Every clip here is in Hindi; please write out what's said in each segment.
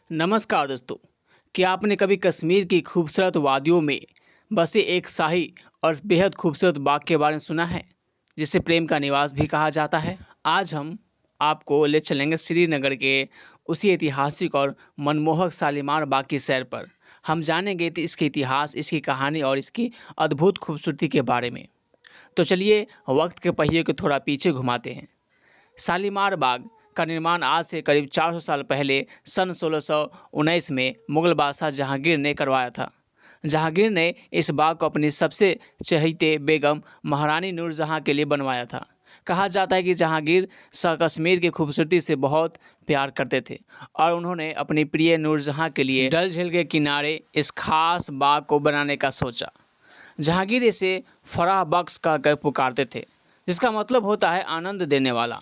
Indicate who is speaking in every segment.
Speaker 1: नमस्कार दोस्तों। क्या आपने कभी कश्मीर की खूबसूरत वादियों में बसे एक शाही और बेहद खूबसूरत बाग के बारे में सुना है, जिसे प्रेम का निवास भी कहा जाता है। आज हम आपको ले चलेंगे श्रीनगर के उसी ऐतिहासिक और मनमोहक शालीमार बाग की सैर पर। हम जानेंगे कि इसके इतिहास, इसकी कहानी और इसकी अद्भुत खूबसूरती के बारे में। तो चलिए वक्त के पहिए को थोड़ा पीछे घुमाते हैं। शालीमार बाग का निर्माण आज से करीब 400 साल पहले सन 1619 में मुगल बादशाह जहांगीर ने करवाया था। जहांगीर ने इस बाग को अपनी सबसे चहेते बेगम महारानी नूरजहां के लिए बनवाया था। कहा जाता है कि जहांगीर शाह कश्मीर की खूबसूरती से बहुत प्यार करते थे और उन्होंने अपनी प्रिय नूरजहां के लिए डल झील के किनारे इस खास बाग को बनाने का सोचा। जहांगीर इसे फराह बख्श कहकर पुकारते थे, जिसका मतलब होता है आनंद देने वाला।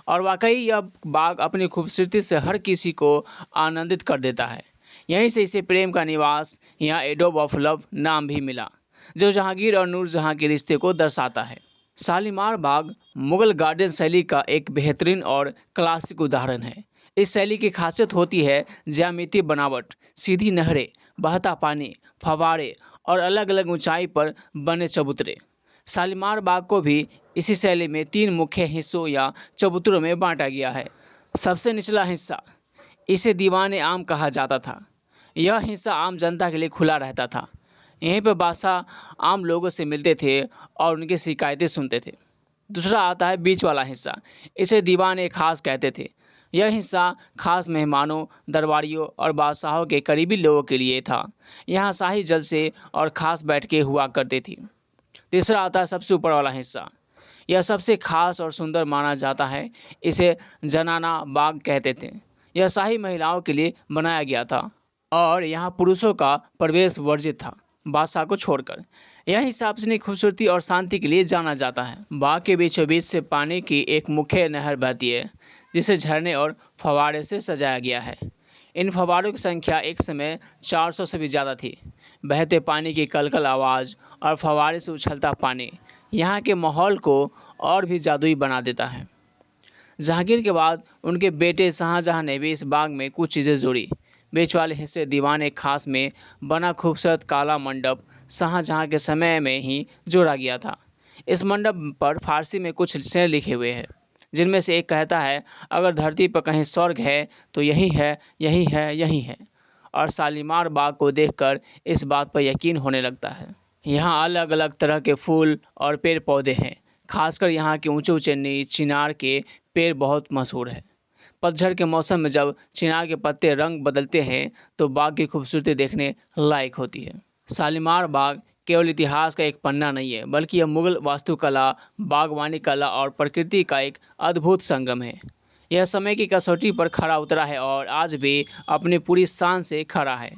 Speaker 1: और वाकई यह बाग अपनी खूबसूरती से हर किसी को आनंदित कर देता है। यहीं से इसे प्रेम का निवास या एडोब ऑफ लव नाम भी मिला, जो जहांगीर और नूरजहां के रिश्ते को दर्शाता है। शालीमार बाग मुगल गार्डन शैली का एक बेहतरीन और क्लासिक उदाहरण है। इस शैली की खासियत होती है ज्यामितीय बनावट, सीधी नहरें, बहता पानी, फव्वारे और अलग अलग ऊंचाई पर बने चबूतरे। शालीमार बाग को भी इसी शैली में 3 मुख्य हिस्सों या चबूतरों में बांटा गया है। सबसे निचला हिस्सा, इसे दीवान आम कहा जाता था। यह हिस्सा आम जनता के लिए खुला रहता था। यहीं पर बादशाह आम लोगों से मिलते थे और उनकी शिकायतें सुनते थे। दूसरा आता है बीच वाला हिस्सा, इसे दीवान खास कहते थे। यह हिस्सा खास मेहमानों, दरबारियों और बादशाहों के करीबी लोगों के लिए था। यहाँ शाही जलसे और खास बैठकें हुआ करती थी। तीसरा आता है सबसे ऊपर वाला हिस्सा। यह सबसे खास और सुंदर माना जाता है। इसे जनाना बाग कहते थे। यह शाही महिलाओं के लिए बनाया गया था और यहाँ पुरुषों का प्रवेश वर्जित था, बादशाह को छोड़कर। यह हिस्सा अपनी खूबसूरती और शांति के लिए जाना जाता है। बाग के बीचों बीच से पानी की एक मुख्य नहर बहती है, जिसे झरने और फव्वारे से सजाया गया है। इन फव्वारों की संख्या एक समय 400 से भी ज़्यादा थी। बहते पानी की कलकल आवाज़ और फव्वारे से उछलता पानी यहाँ के माहौल को और भी जादुई बना देता है। जहांगीर के बाद उनके बेटे शाहजहां ने भी इस बाग में कुछ चीज़ें जोड़ी। बीच वाले हिस्से दीवान खास में बना खूबसूरत काला मंडप शाहजहां के समय में ही जोड़ा गया था। इस मंडप पर फारसी में कुछ शेर लिखे हुए हैं, जिनमें से एक कहता है, अगर धरती पर कहीं स्वर्ग है तो यही है, यही है, यही है। और शालीमार बाग को देखकर इस बात पर यकीन होने लगता है। यहाँ अलग अलग तरह के फूल और पेड़ पौधे हैं। खासकर यहाँ के ऊंचे ऊंचे चिनार के पेड़ बहुत मशहूर है। पतझड़ के मौसम में जब चिनार के पत्ते रंग बदलते हैं तो बाग की खूबसूरती देखने लायक होती है। शालीमार बाग केवल इतिहास का एक पन्ना नहीं है, बल्कि यह मुगल वास्तुकला, बागवानी कला और प्रकृति का एक अद्भुत संगम है। यह समय की कसौटी पर खरा उतरा है और आज भी अपनी पूरी शान से खड़ा है।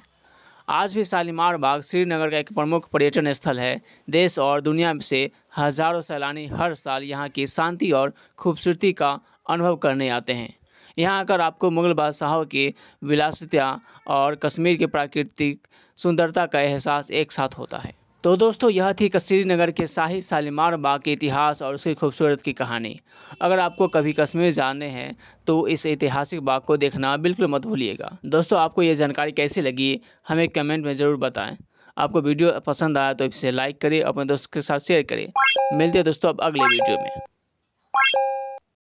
Speaker 1: आज भी शालीमार बाग श्रीनगर का एक प्रमुख पर्यटन स्थल है। देश और दुनिया से हजारों सैलानी हर साल यहाँ की शांति और खूबसूरती का अनुभव करने आते हैं। यहाँ आकर आपको मुगल बादशाहों की विलासिता और कश्मीर की प्राकृतिक सुंदरता का एहसास एक साथ होता है। तो दोस्तों, यह थी श्रीनगर के शाही शालीमार बाग के इतिहास और उसकी खूबसूरत की कहानी। अगर आपको कभी कश्मीर जाने हैं तो इस ऐतिहासिक बाग को देखना बिल्कुल मत भूलिएगा। दोस्तों, आपको ये जानकारी कैसी लगी हमें कमेंट में ज़रूर बताएं। आपको वीडियो पसंद आया तो इसे लाइक करें, अपने दोस्त के साथ शेयर करें। मिलते हैं दोस्तों अब अगले वीडियो में।